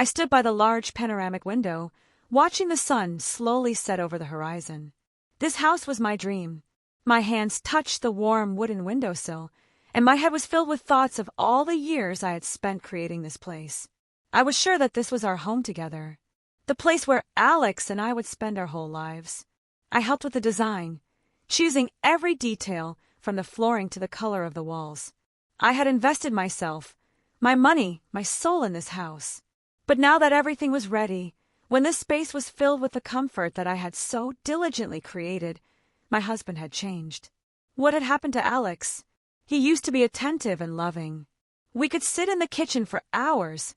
I stood by the large panoramic window, watching the sun slowly set over the horizon. This house was my dream. My hands touched the warm wooden windowsill, and my head was filled with thoughts of all the years I had spent creating this place. I was sure that this was our home together, the place where Alex and I would spend our whole lives. I helped with the design, choosing every detail from the flooring to the color of the walls. I had invested myself, my money, my soul in this house. But now that everything was ready, when this space was filled with the comfort that I had so diligently created, my husband had changed. What had happened to Alex? He used to be attentive and loving. We could sit in the kitchen for hours,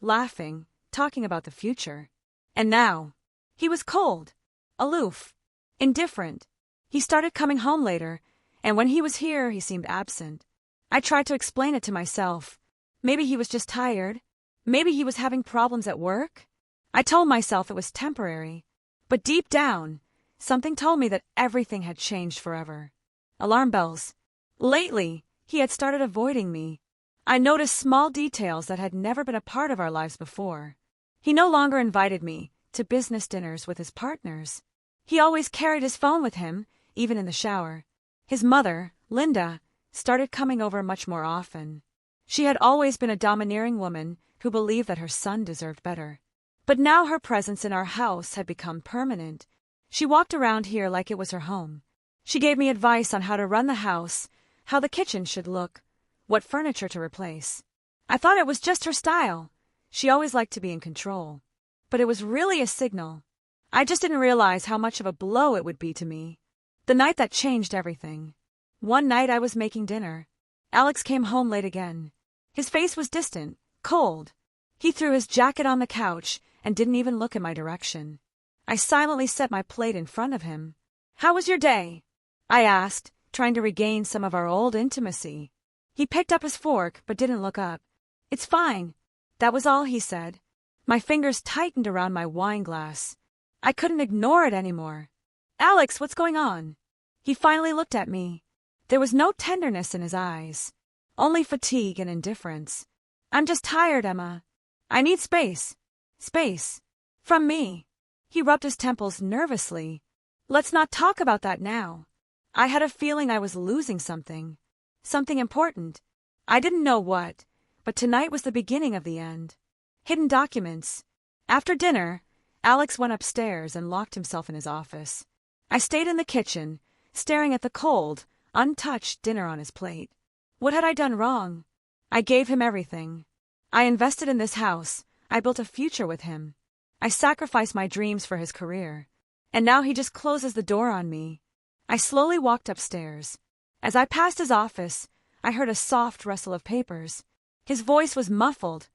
laughing, talking about the future. And now, he was cold, aloof, indifferent. He started coming home later, and when he was here, he seemed absent. I tried to explain it to myself. Maybe he was just tired. Maybe he was having problems at work. I told myself it was temporary. But deep down, something told me that everything had changed forever. Alarm bells. Lately, he had started avoiding me. I noticed small details that had never been a part of our lives before. He no longer invited me to business dinners with his partners. He always carried his phone with him, even in the shower. His mother, Linda, started coming over much more often. She had always been a domineering woman who believed that her son deserved better. But now her presence in our house had become permanent. She walked around here like it was her home. She gave me advice on how to run the house, how the kitchen should look, what furniture to replace. I thought it was just her style. She always liked to be in control. But it was really a signal. I just didn't realize how much of a blow it would be to me. The night that changed everything. One night I was making dinner. Alex came home late again. His face was distant, cold. He threw his jacket on the couch and didn't even look in my direction. I silently set my plate in front of him. "How was your day?" I asked, trying to regain some of our old intimacy. He picked up his fork but didn't look up. "It's fine." That was all he said. My fingers tightened around my wine glass. I couldn't ignore it anymore. "Alex, what's going on?" He finally looked at me. There was no tenderness in his eyes, only fatigue and indifference. "I'm just tired, Emma. I need space. Space. From me." He rubbed his temples nervously. "Let's not talk about that now." I had a feeling I was losing something. Something important. I didn't know what, but tonight was the beginning of the end. Hidden documents. After dinner, Alex went upstairs and locked himself in his office. I stayed in the kitchen, staring at the cold, untouched dinner on his plate. What had I done wrong? I gave him everything. I invested in this house. I built a future with him. I sacrificed my dreams for his career. And now he just closes the door on me. I slowly walked upstairs. As I passed his office, I heard a soft rustle of papers. His voice was muffled,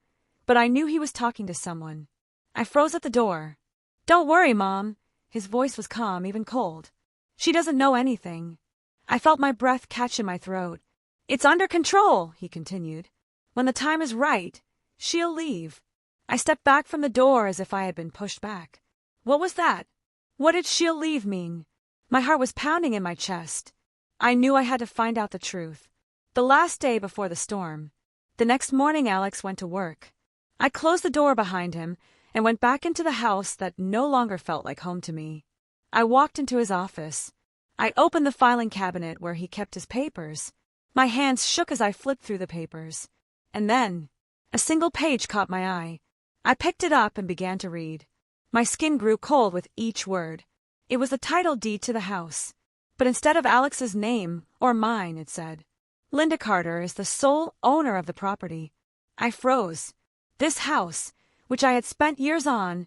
but I knew he was talking to someone. I froze at the door. "Don't worry, Mom." His voice was calm, even cold. "She doesn't know anything." I felt my breath catch in my throat. "It's under control," he continued. "When the time is right, she'll leave." I stepped back from the door as if I had been pushed back. What was that? What did "she'll leave" mean? My heart was pounding in my chest. I knew I had to find out the truth. The last day before the storm. The next morning Alex went to work. I closed the door behind him and went back into the house that no longer felt like home to me. I walked into his office. I opened the filing cabinet where he kept his papers. My hands shook as I flipped through the papers. And then, a single page caught my eye. I picked it up and began to read. My skin grew cold with each word. It was the title deed to the house. But instead of Alex's name, or mine, it said, "Linda Carter is the sole owner of the property." I froze. This house, which I had spent years on,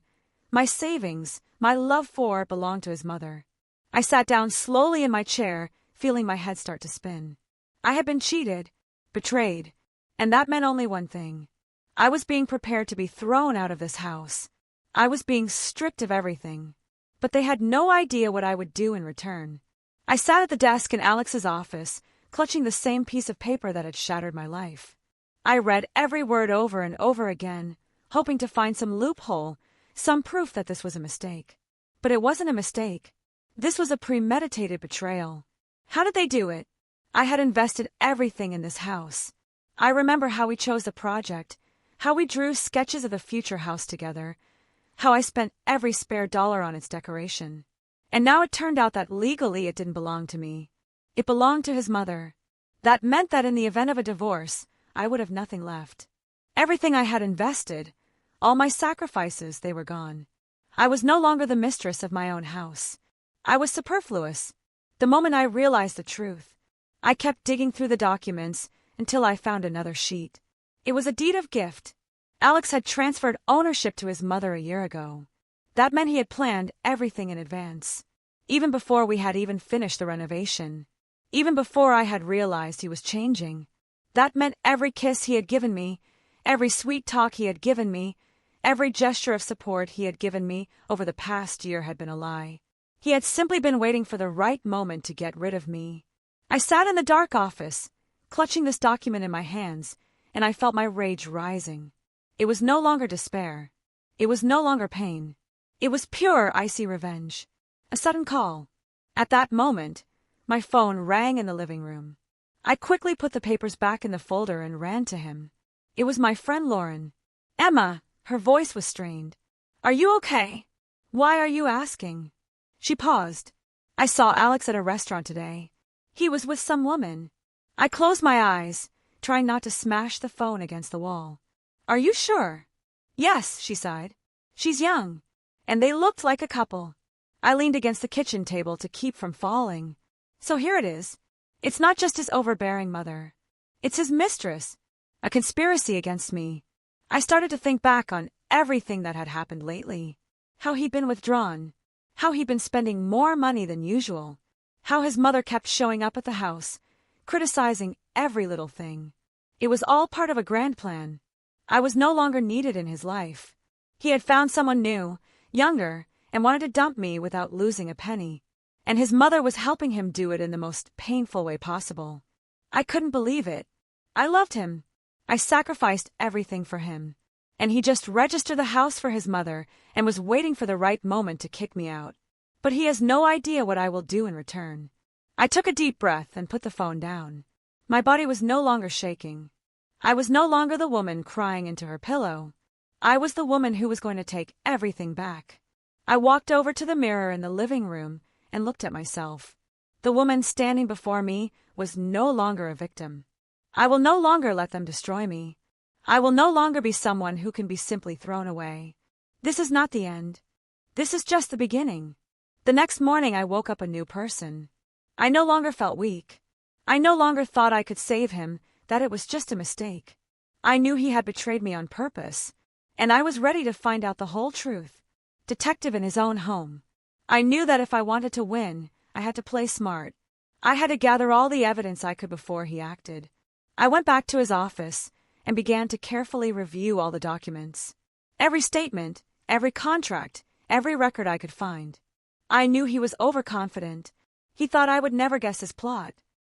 my savings, my love for it, belonged to his mother. I sat down slowly in my chair, feeling my head start to spin. I had been cheated, betrayed, and that meant only one thing. I was being prepared to be thrown out of this house. I was being stripped of everything. But they had no idea what I would do in return. I sat at the desk in Alex's office, clutching the same piece of paper that had shattered my life. I read every word over and over again, hoping to find some loophole, some proof that this was a mistake. But it wasn't a mistake. This was a premeditated betrayal. How did they do it? I had invested everything in this house. I remember how we chose the project, how we drew sketches of the future house together, how I spent every spare dollar on its decoration. And now it turned out that legally it didn't belong to me. It belonged to his mother. That meant that in the event of a divorce, I would have nothing left. Everything I had invested, all my sacrifices, they were gone. I was no longer the mistress of my own house. I was superfluous. The moment I realized the truth, I kept digging through the documents until I found another sheet. It was a deed of gift. Alex had transferred ownership to his mother a year ago. That meant he had planned everything in advance. Even before we had even finished the renovation. Even before I had realized he was changing. That meant every kiss he had given me, every sweet talk he had given me, every gesture of support he had given me over the past year had been a lie. He had simply been waiting for the right moment to get rid of me. I sat in the dark office, clutching this document in my hands, and I felt my rage rising. It was no longer despair. It was no longer pain. It was pure, icy revenge. A sudden call. At that moment, my phone rang in the living room. I quickly put the papers back in the folder and ran to him. It was my friend Lauren. Emma, her voice was strained. Are you okay? Why are you asking? She paused. I saw Alex at a restaurant today. He was with some woman. I closed my eyes, trying not to smash the phone against the wall. Are you sure? Yes, she sighed. She's young. And they looked like a couple. I leaned against the kitchen table to keep from falling. So here it is. It's not just his overbearing mother. It's his mistress. A conspiracy against me. I started to think back on everything that had happened lately. How he'd been withdrawn. How he'd been spending more money than usual. How his mother kept showing up at the house, criticizing every little thing. It was all part of a grand plan. I was no longer needed in his life. He had found someone new, younger, and wanted to dump me without losing a penny. And his mother was helping him do it in the most painful way possible. I couldn't believe it. I loved him. I sacrificed everything for him. And he just registered the house for his mother and was waiting for the right moment to kick me out. But he has no idea what I will do in return. I took a deep breath and put the phone down. My body was no longer shaking. I was no longer the woman crying into her pillow. I was the woman who was going to take everything back. I walked over to the mirror in the living room and looked at myself. The woman standing before me was no longer a victim. I will no longer let them destroy me. I will no longer be someone who can be simply thrown away. This is not the end. This is just the beginning. The next morning I woke up a new person. I no longer felt weak. I no longer thought I could save him, that it was just a mistake. I knew he had betrayed me on purpose, and I was ready to find out the whole truth. Detective in his own home. I knew that if I wanted to win, I had to play smart. I had to gather all the evidence I could before he acted. I went back to his office and began to carefully review all the documents. Every statement, every contract, every record I could find. I knew he was overconfident. He thought I would never guess his plot.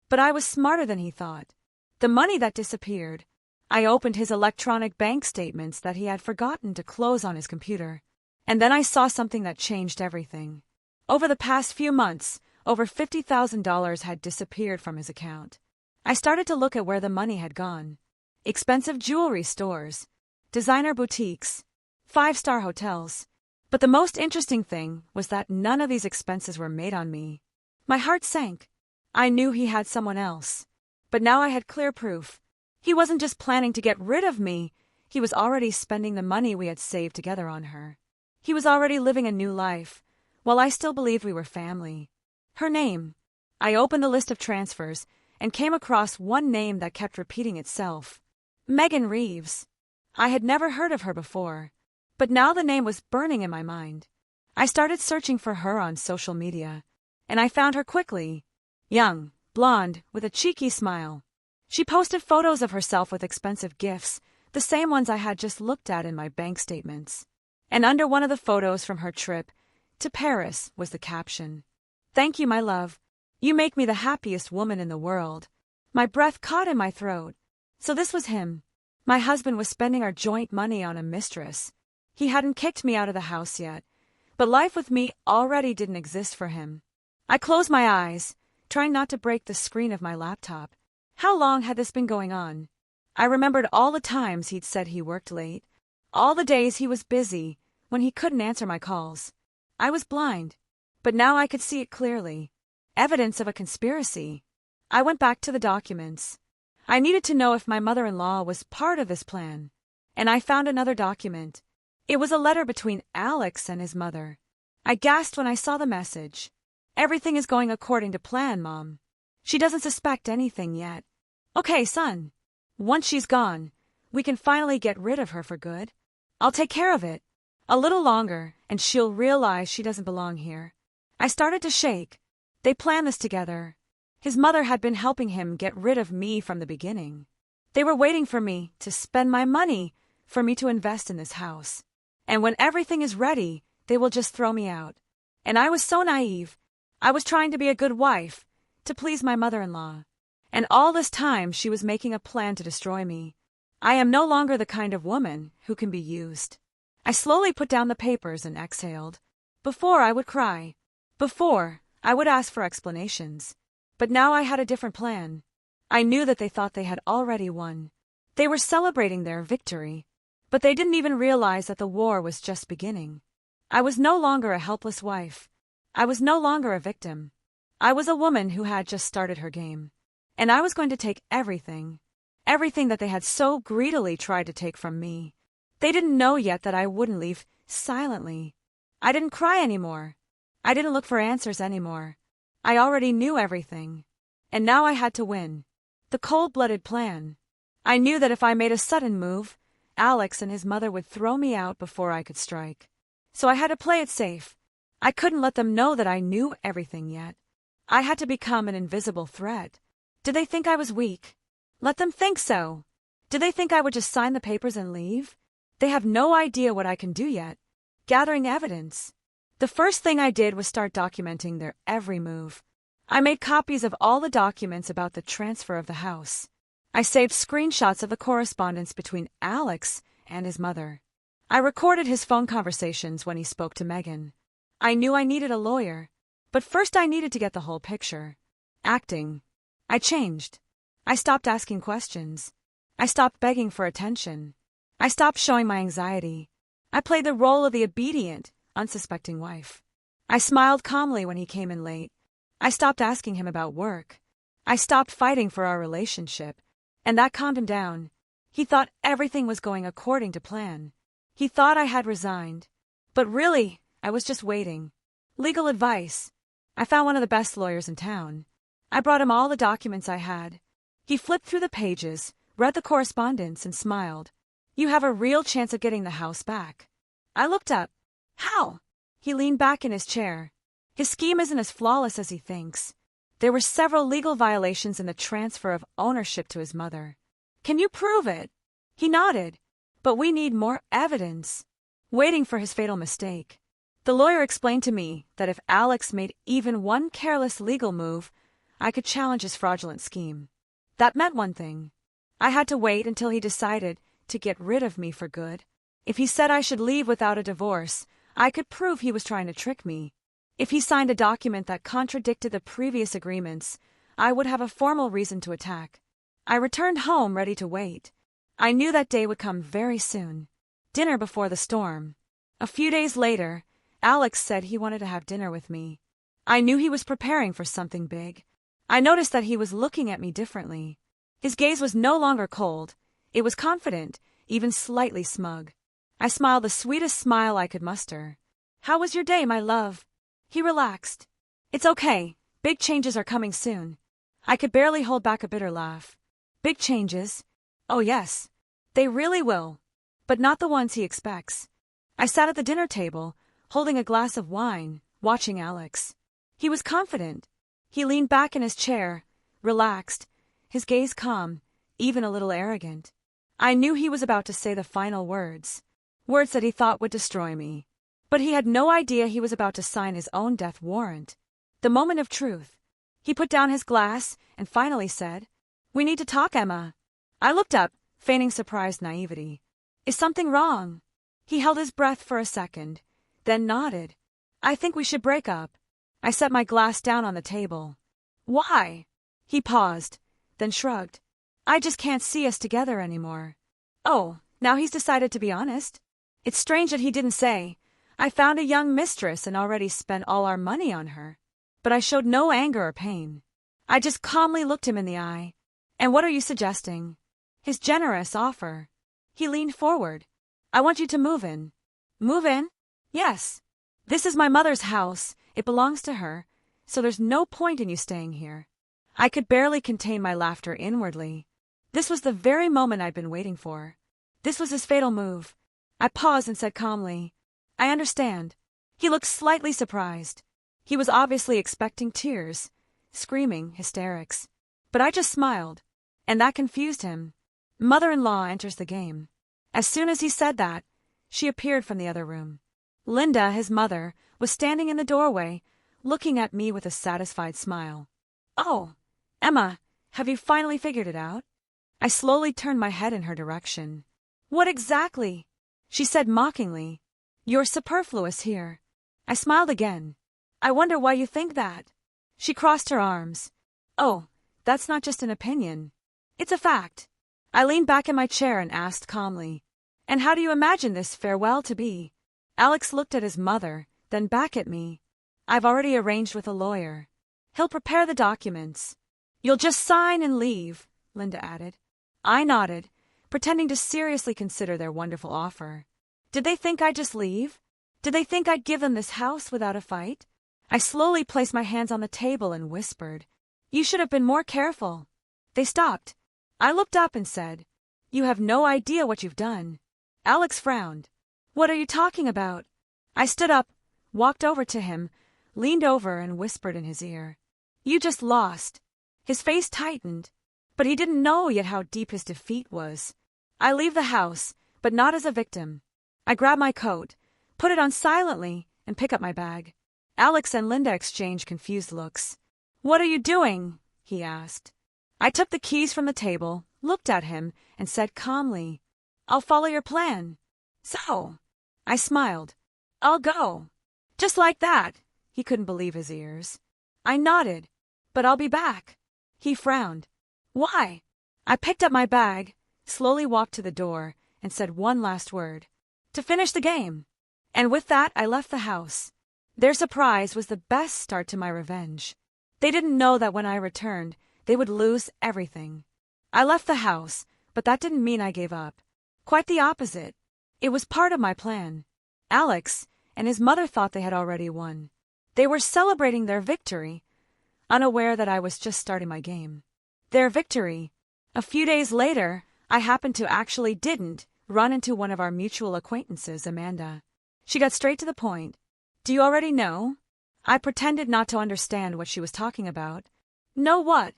But I was smarter than he thought. The money that disappeared. I opened his electronic bank statements that he had forgotten to close on his computer. And then I saw something that changed everything. Over the past few months, over $50,000 had disappeared from his account. I started to look at where the money had gone. Expensive jewelry stores, designer boutiques, five-star hotels. But the most interesting thing was that none of these expenses were made on me. My heart sank. I knew he had someone else. But now I had clear proof. He wasn't just planning to get rid of me. He was already spending the money we had saved together on her. He was already living a new life, while I still believed we were family. Her name. I opened the list of transfers and came across one name that kept repeating itself. Megan Reeves. I had never heard of her before, but now the name was burning in my mind. I started searching for her on social media, and I found her quickly. Young, blonde, with a cheeky smile. She posted photos of herself with expensive gifts, the same ones I had just looked at in my bank statements. And under one of the photos from her trip to Paris was the caption, "Thank you, my love. You make me the happiest woman in the world." My breath caught in my throat. So this was him. My husband was spending our joint money on a mistress. He hadn't kicked me out of the house yet, but life with me already didn't exist for him. I closed my eyes, trying not to break the screen of my laptop. How long had this been going on? I remembered all the times he'd said he worked late, all the days he was busy, when he couldn't answer my calls. I was blind, but now I could see it clearly. Evidence of a conspiracy. I went back to the documents. I needed to know if my mother-in-law was part of this plan, and I found another document. It was a letter between Alex and his mother. I gasped when I saw the message. Everything is going according to plan, Mom. She doesn't suspect anything yet. Okay, son. Once she's gone, we can finally get rid of her for good. I'll take care of it. A little longer, and she'll realize she doesn't belong here. I started to shake. They planned this together. His mother had been helping him get rid of me from the beginning. They were waiting for me to spend my money, for me to invest in this house. And when everything is ready, they will just throw me out. And I was so naive. I was trying to be a good wife, to please my mother-in-law. And all this time she was making a plan to destroy me. I am no longer the kind of woman who can be used. I slowly put down the papers and exhaled. Before I would cry. Before, I would ask for explanations. But now I had a different plan. I knew that they thought they had already won. They were celebrating their victory. But they didn't even realize that the war was just beginning. I was no longer a helpless wife. I was no longer a victim. I was a woman who had just started her game. And I was going to take everything. Everything that they had so greedily tried to take from me. They didn't know yet that I wouldn't leave silently. I didn't cry anymore. I didn't look for answers anymore. I already knew everything. And now I had to win. The cold-blooded plan. I knew that if I made a sudden move, Alex and his mother would throw me out before I could strike. So I had to play it safe. I couldn't let them know that I knew everything yet. I had to become an invisible threat. Did they think I was weak? Let them think so. Did they think I would just sign the papers and leave? They have no idea what I can do yet. Gathering evidence. The first thing I did was start documenting their every move. I made copies of all the documents about the transfer of the house. I saved screenshots of the correspondence between Alex and his mother. I recorded his phone conversations when he spoke to Megan. I knew I needed a lawyer, but first I needed to get the whole picture. Acting. I changed. I stopped asking questions. I stopped begging for attention. I stopped showing my anxiety. I played the role of the obedient, unsuspecting wife. I smiled calmly when he came in late. I stopped asking him about work. I stopped fighting for our relationship, and that calmed him down. He thought everything was going according to plan. He thought I had resigned. But really, I was just waiting. Legal advice. I found one of the best lawyers in town. I brought him all the documents I had. He flipped through the pages, read the correspondence, and smiled. You have a real chance of getting the house back. I looked up. How? He leaned back in his chair. His scheme isn't as flawless as he thinks. There were several legal violations in the transfer of ownership to his mother. Can you prove it? He nodded. But we need more evidence. Waiting for his fatal mistake. The lawyer explained to me that if Alex made even one careless legal move, I could challenge his fraudulent scheme. That meant one thing. I had to wait until he decided to get rid of me for good. If he said I should leave without a divorce, I could prove he was trying to trick me. If he signed a document that contradicted the previous agreements, I would have a formal reason to attack. I returned home ready to wait. I knew that day would come very soon. Dinner before the storm. A few days later, Alex said he wanted to have dinner with me. I knew he was preparing for something big. I noticed that he was looking at me differently. His gaze was no longer cold. It was confident, even slightly smug. I smiled the sweetest smile I could muster. How was your day, my love? He relaxed. It's okay. Big changes are coming soon. I could barely hold back a bitter laugh. Big changes? Oh yes. They really will. But not the ones he expects. I sat at the dinner table, holding a glass of wine, watching Alex. He was confident. He leaned back in his chair, relaxed, his gaze calm, even a little arrogant. I knew he was about to say the final words. Words that he thought would destroy me. But he had no idea he was about to sign his own death warrant. The moment of truth. He put down his glass and finally said, "We need to talk, Emma." I looked up, feigning surprised naivety. Is something wrong? He held his breath for a second, then nodded. I think we should break up. I set my glass down on the table. Why? He paused, then shrugged. I just can't see us together anymore. Oh, now he's decided to be honest. It's strange that he didn't say, I found a young mistress and already spent all our money on her. But I showed no anger or pain. I just calmly looked him in the eye. And what are you suggesting? His generous offer. He leaned forward. I want you to move in. Move in? Yes. This is my mother's house. It belongs to her, so there's no point in you staying here. I could barely contain my laughter inwardly. This was the very moment I'd been waiting for. This was his fatal move. I paused and said calmly, I understand. He looked slightly surprised. He was obviously expecting tears, screaming, hysterics. But I just smiled, and that confused him. Mother-in-law enters the game. As soon as he said that, she appeared from the other room. Linda, his mother, was standing in the doorway, looking at me with a satisfied smile. Oh, Emma, have you finally figured it out? I slowly turned my head in her direction. What exactly? She said mockingly. You're superfluous here. I smiled again. I wonder why you think that. She crossed her arms. Oh, that's not just an opinion. It's a fact. I leaned back in my chair and asked calmly, and how do you imagine this farewell to be? Alex looked at his mother, then back at me. I've already arranged with a lawyer. He'll prepare the documents. You'll just sign and leave, Linda added. I nodded, pretending to seriously consider their wonderful offer. Did they think I'd just leave? Did they think I'd give them this house without a fight? I slowly placed my hands on the table and whispered, You should have been more careful. They stopped. I looked up and said, You have no idea what you've done. Alex frowned. What are you talking about? I stood up, walked over to him, leaned over and whispered in his ear. You just lost. His face tightened, but he didn't know yet how deep his defeat was. I leave the house, but not as a victim. I grab my coat, put it on silently, and pick up my bag. Alex and Linda exchanged confused looks. What are you doing? He asked. I took the keys from the table, looked at him, and said calmly, I'll follow your plan. So, I smiled. I'll go. Just like that. He couldn't believe his ears. I nodded. But I'll be back. He frowned. Why? I picked up my bag, slowly walked to the door, and said one last word. To finish the game. And with that, I left the house. Their surprise was the best start to my revenge. They didn't know that when I returned, they would lose everything. I left the house, but that didn't mean I gave up. Quite the opposite. It was part of my plan. Alex and his mother thought they had already won. They were celebrating their victory, unaware that I was just starting my game. Their victory. A few days later, I happened to actually didn't run into one of our mutual acquaintances, Amanda. She got straight to the point. Do you already know? I pretended not to understand what she was talking about. Know what?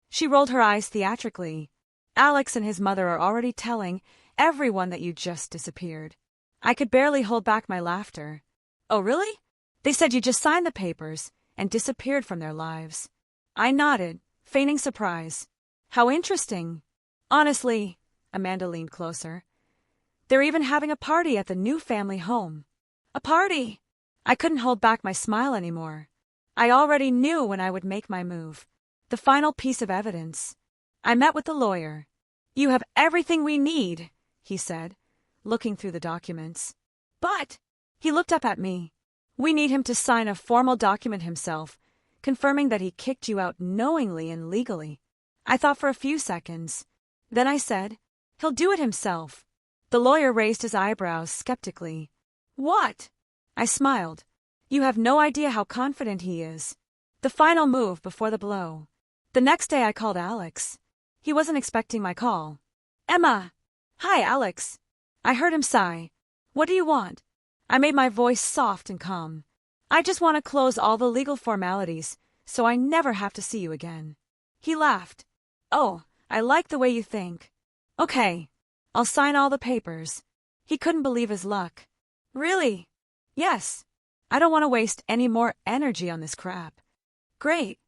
She rolled her eyes theatrically. Alex and his mother are already telling everyone that you just disappeared. I could barely hold back my laughter. Oh, really? They said you just signed the papers and disappeared from their lives. I nodded, feigning surprise. How interesting. Honestly, Amanda leaned closer. They're even having a party at the new family home. A party! I couldn't hold back my smile anymore. I already knew when I would make my move. The final piece of evidence. I met with the lawyer. You have everything we need, he said, looking through the documents. But, he looked up at me. We need him to sign a formal document himself, confirming that he kicked you out knowingly and legally. I thought for a few seconds. Then I said, he'll do it himself. The lawyer raised his eyebrows skeptically. What? I smiled. You have no idea how confident he is. The final move before the blow. The next day I called Alex. He wasn't expecting my call. Emma! Hi, Alex. I heard him sigh. What do you want? I made my voice soft and calm. I just want to close all the legal formalities, so I never have to see you again. He laughed. Oh, I like the way you think. Okay, I'll sign all the papers. He couldn't believe his luck. Really? Yes. I don't want to waste any more energy on this crap. Great.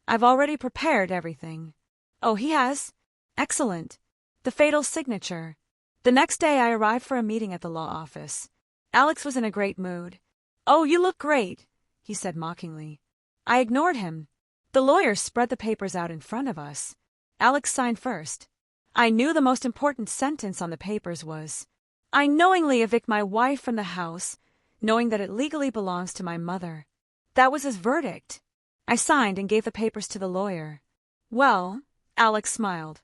I've already prepared everything. Oh, he has? Excellent. The fatal signature. The next day I arrived for a meeting at the law office. Alex was in a great mood. Oh, you look great, he said mockingly. I ignored him. The lawyer spread the papers out in front of us. Alex signed first. I knew the most important sentence on the papers was, "I knowingly evict my wife from the house, knowing that it legally belongs to my mother." That was his verdict. I signed and gave the papers to the lawyer. "Well," Alex smiled,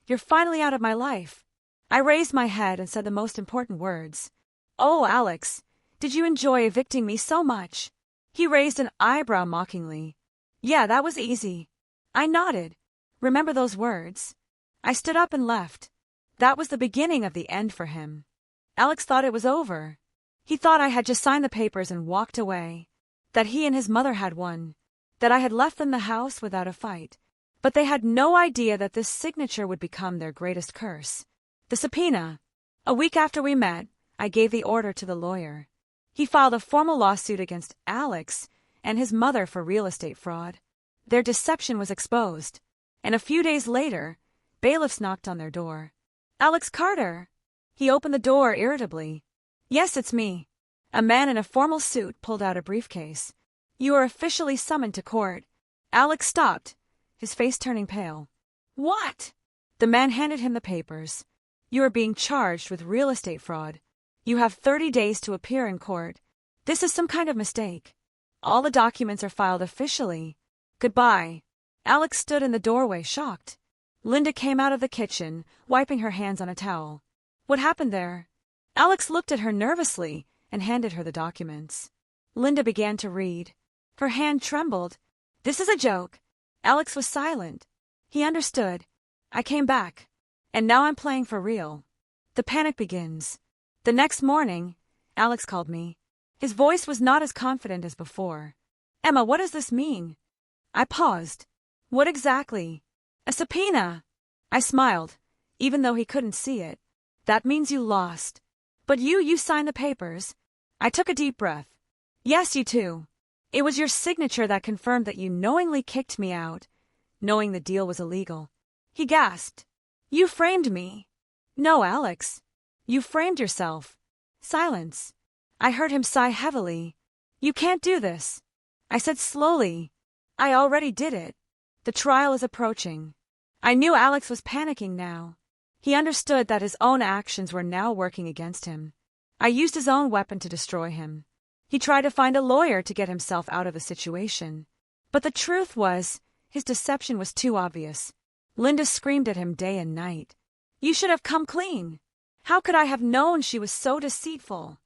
"you're finally out of my life." I raised my head and said the most important words. "Oh, Alex, did you enjoy evicting me so much?" He raised an eyebrow mockingly. "Yeah, that was easy." I nodded. "Remember those words?" I stood up and left. That was the beginning of the end for him. Alex thought it was over. He thought I had just signed the papers and walked away, that he and his mother had won, that I had left them the house without a fight. But they had no idea that this signature would become their greatest curse. The subpoena. A week after we met, I gave the order to the lawyer. He filed a formal lawsuit against Alex and his mother for real estate fraud. Their deception was exposed, and a few days later, bailiffs knocked on their door. "Alex Carter!" He opened the door irritably. "Yes, it's me." A man in a formal suit pulled out a briefcase. "You are officially summoned to court." Alex stopped, his face turning pale. "What?" The man handed him the papers. "You are being charged with real estate fraud. You have 30 days to appear in court. This is some kind of mistake. All the documents are filed officially. Goodbye." Alex stood in the doorway, shocked. Linda came out of the kitchen, wiping her hands on a towel. "What happened there?" Alex looked at her nervously and handed her the documents. Linda began to read. Her hand trembled. "This is a joke." Alex was silent. He understood. "I came back, and now I'm playing for real." The panic begins. The next morning, Alex called me. His voice was not as confident as before. "Emma, what does this mean?" I paused. "What exactly?" "A subpoena." I smiled, even though he couldn't see it. "That means you lost." "But you signed the papers." I took a deep breath. "Yes, you too. It was your signature that confirmed that you knowingly kicked me out, knowing the deal was illegal." He gasped. "You framed me." "No, Alex. You framed yourself." Silence. I heard him sigh heavily. "You can't do this." I said slowly, "I already did it. The trial is approaching." I knew Alex was panicking now. He understood that his own actions were now working against him. I used his own weapon to destroy him. He tried to find a lawyer to get himself out of the situation. But the truth was, his deception was too obvious. Linda screamed at him day and night. "You should have come clean. How could I have known she was so deceitful?"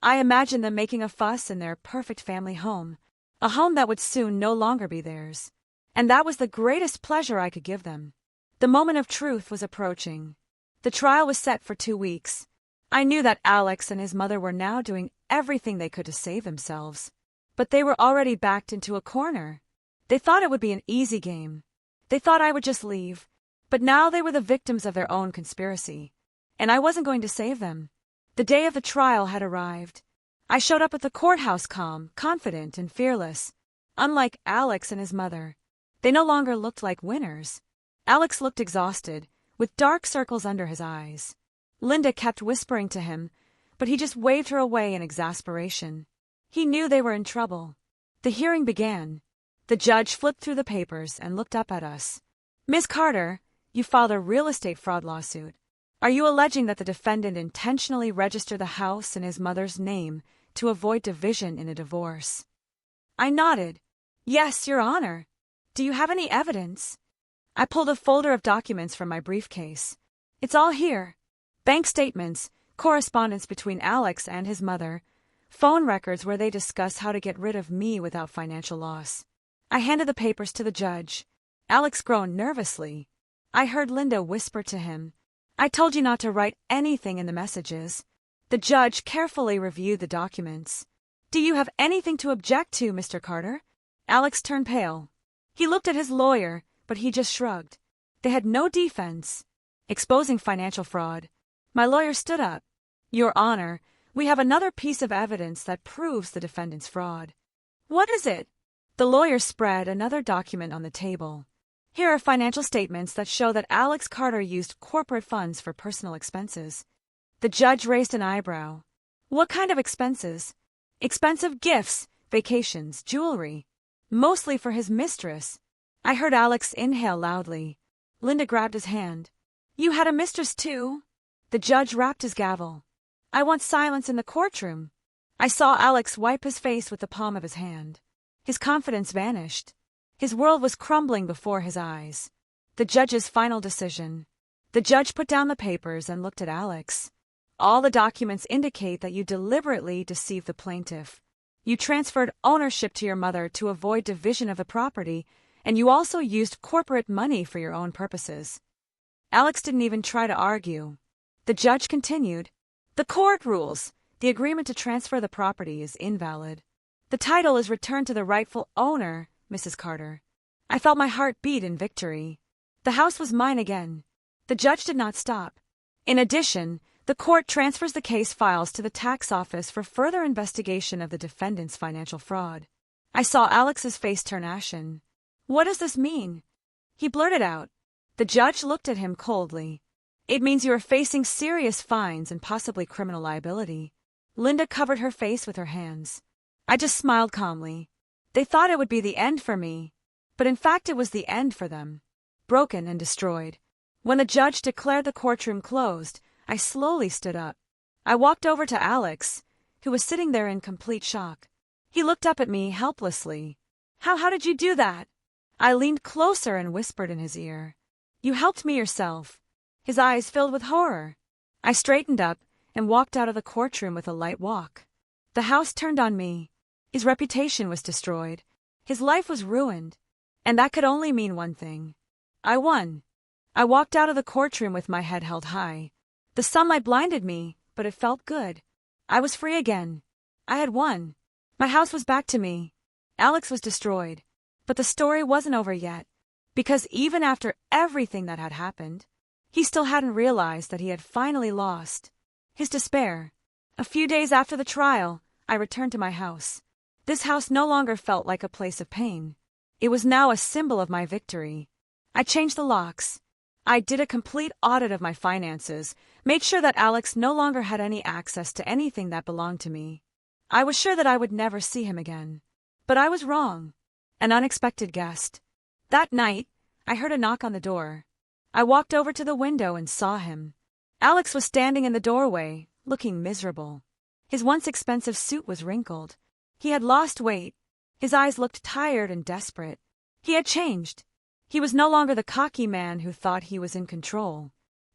I imagined them making a fuss in their perfect family home, a home that would soon no longer be theirs. And that was the greatest pleasure I could give them. The moment of truth was approaching. The trial was set for 2 weeks. I knew that Alex and his mother were now doing everything they could to save themselves. But they were already backed into a corner. They thought it would be an easy game. They thought I would just leave. But now they were the victims of their own conspiracy. And I wasn't going to save them. The day of the trial had arrived. I showed up at the courthouse calm, confident, and fearless. Unlike Alex and his mother, they no longer looked like winners. Alex looked exhausted, with dark circles under his eyes. Linda kept whispering to him, but he just waved her away in exasperation. He knew they were in trouble. The hearing began. The judge flipped through the papers and looked up at us. "Miss Carter, you filed a real estate fraud lawsuit. Are you alleging that the defendant intentionally registered the house in his mother's name to avoid division in a divorce?" I nodded. "Yes, Your Honor. Do you have any evidence?" I pulled a folder of documents from my briefcase. "It's all here. Bank statements, correspondence between Alex and his mother, phone records where they discuss how to get rid of me without financial loss." I handed the papers to the judge. Alex groaned nervously. I heard Linda whisper to him, "I told you not to write anything in the messages." The judge carefully reviewed the documents. "Do you have anything to object to, Mr. Carter?" Alex turned pale. He looked at his lawyer, but he just shrugged. They had no defense. Exposing financial fraud. My lawyer stood up. "Your Honor, we have another piece of evidence that proves the defendant's fraud." "What is it?" The lawyer spread another document on the table. "Here are financial statements that show that Alex Carter used corporate funds for personal expenses." The judge raised an eyebrow. "What kind of expenses?" "Expensive gifts, vacations, jewelry. Mostly for his mistress." I heard Alex inhale loudly. Linda grabbed his hand. You had a mistress too? The judge rapped his gavel. I want silence in the courtroom. I saw Alex wipe his face with the palm of his hand. His confidence vanished. His world was crumbling before his eyes. The judge's final decision. The judge put down the papers and looked at Alex. All the documents indicate that you deliberately deceived the plaintiff. You transferred ownership to your mother to avoid division of the property, and you also used corporate money for your own purposes. Alex didn't even try to argue. The judge continued. The court rules. The agreement to transfer the property is invalid. The title is returned to the rightful owner, Mrs. Carter. I felt my heart beat in victory. The house was mine again. The judge did not stop. In addition, the court transfers the case files to the tax office for further investigation of the defendant's financial fraud. I saw Alex's face turn ashen. What does this mean? He blurted out. The judge looked at him coldly. It means you are facing serious fines and possibly criminal liability. Linda covered her face with her hands. I just smiled calmly. They thought it would be the end for me, but in fact it was the end for them. Broken and destroyed. When the judge declared the courtroom closed, I slowly stood up. I walked over to Alex, who was sitting there in complete shock. He looked up at me helplessly. How did you do that? I leaned closer and whispered in his ear. You helped me yourself. His eyes filled with horror. I straightened up and walked out of the courtroom with a light walk. The house turned on me. His reputation was destroyed. His life was ruined. And that could only mean one thing. I won. I walked out of the courtroom with my head held high. The sunlight blinded me, but it felt good. I was free again. I had won. My house was back to me. Alex was destroyed. But the story wasn't over yet. Because even after everything that had happened, he still hadn't realized that he had finally lost. His despair. A few days after the trial, I returned to my house. This house no longer felt like a place of pain. It was now a symbol of my victory. I changed the locks. I did a complete audit of my finances, made sure that Alex no longer had any access to anything that belonged to me. I was sure that I would never see him again. But I was wrong. An unexpected guest. That night, I heard a knock on the door. I walked over to the window and saw him. Alex was standing in the doorway, looking miserable. His once expensive suit was wrinkled. He had lost weight. His eyes looked tired and desperate. He had changed. He was no longer the cocky man who thought he was in control.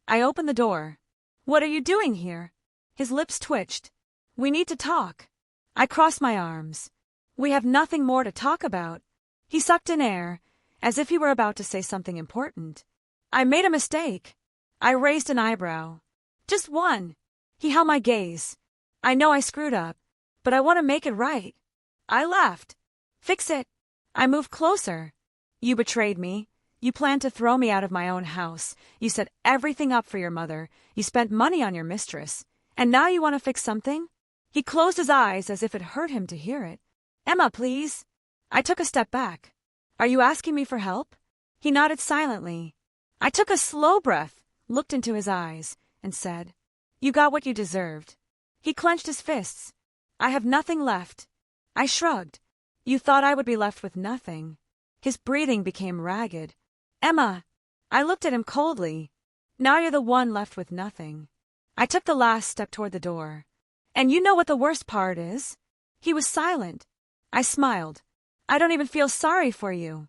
I opened the door. What are you doing here? His lips twitched. We need to talk. I crossed my arms. We have nothing more to talk about. He sucked in air, as if he were about to say something important. I made a mistake. I raised an eyebrow. Just one. He held my gaze. I know I screwed up, but I want to make it right. I laughed. Fix it. I moved closer. You betrayed me. You planned to throw me out of my own house. You set everything up for your mother. You spent money on your mistress. And now you want to fix something? He closed his eyes as if it hurt him to hear it. Emma, please. I took a step back. Are you asking me for help? He nodded silently. I took a slow breath, looked into his eyes, and said, You got what you deserved. He clenched his fists. I have nothing left. I shrugged. You thought I would be left with nothing. His breathing became ragged. Emma! I looked at him coldly. Now you're the one left with nothing. I took the last step toward the door. And you know what the worst part is? He was silent. I smiled. I don't even feel sorry for you.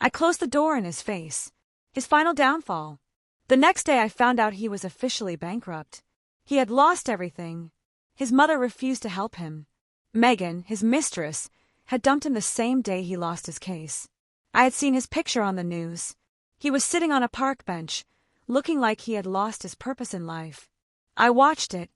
I closed the door in his face. His final downfall. The next day I found out he was officially bankrupt. He had lost everything. His mother refused to help him. Megan, his mistress, had dumped him the same day he lost his case. I had seen his picture on the news. He was sitting on a park bench, looking like he had lost his purpose in life. I watched it,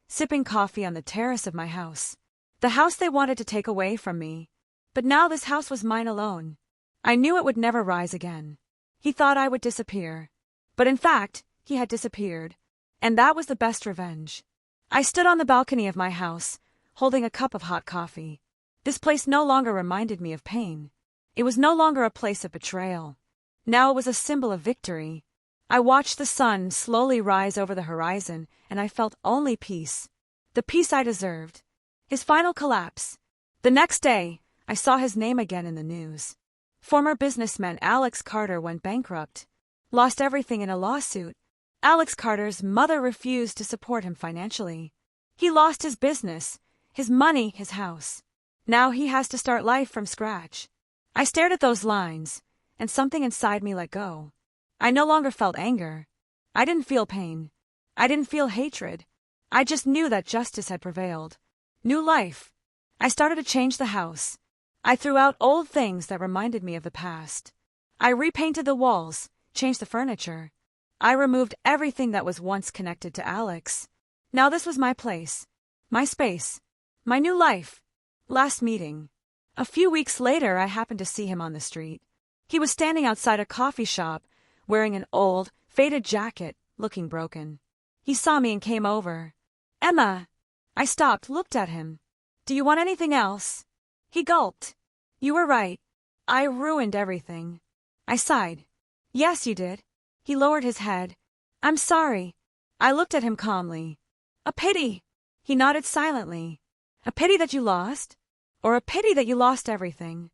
sipping coffee on the terrace of my house. The house they wanted to take away from me. But now this house was mine alone. I knew it would never rise again. He thought I would disappear. But in fact, he had disappeared. And that was the best revenge. I stood on the balcony of my house, holding a cup of hot coffee. This place no longer reminded me of pain. It was no longer a place of betrayal. Now it was a symbol of victory. I watched the sun slowly rise over the horizon, and I felt only peace. The peace I deserved. His final collapse. The next day, I saw his name again in the news. Former businessman Alex Carter went bankrupt. Lost everything in a lawsuit. Alex Carter's mother refused to support him financially. He lost his business, his money, his house. Now he has to start life from scratch. I stared at those lines, and something inside me let go. I no longer felt anger. I didn't feel pain. I didn't feel hatred. I just knew that justice had prevailed. New life. I started to change the house. I threw out old things that reminded me of the past. I repainted the walls, changed the furniture. I removed everything that was once connected to Alex. Now this was my place, my space, my new life. Last meeting. A few weeks later, I happened to see him on the street. He was standing outside a coffee shop, wearing an old, faded jacket, looking broken. He saw me and came over. Emma! I stopped, looked at him. Do you want anything else? He gulped. You were right. I ruined everything. I sighed. Yes, you did. He lowered his head. I'm sorry. I looked at him calmly. A pity. He nodded silently. A pity that you lost? Or a pity that you lost everything?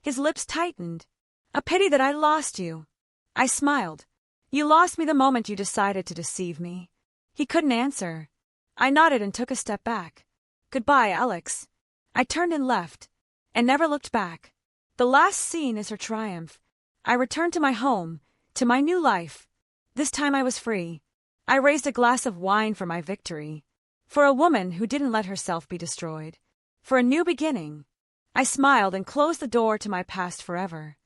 His lips tightened. A pity that I lost you. I smiled. You lost me the moment you decided to deceive me. He couldn't answer. I nodded and took a step back. Goodbye, Alex. I turned and left, and never looked back. The last scene is her triumph. I returned to my home, to my new life. This time I was free. I raised a glass of wine for my victory. For a woman who didn't let herself be destroyed. For a new beginning. I smiled and closed the door to my past forever.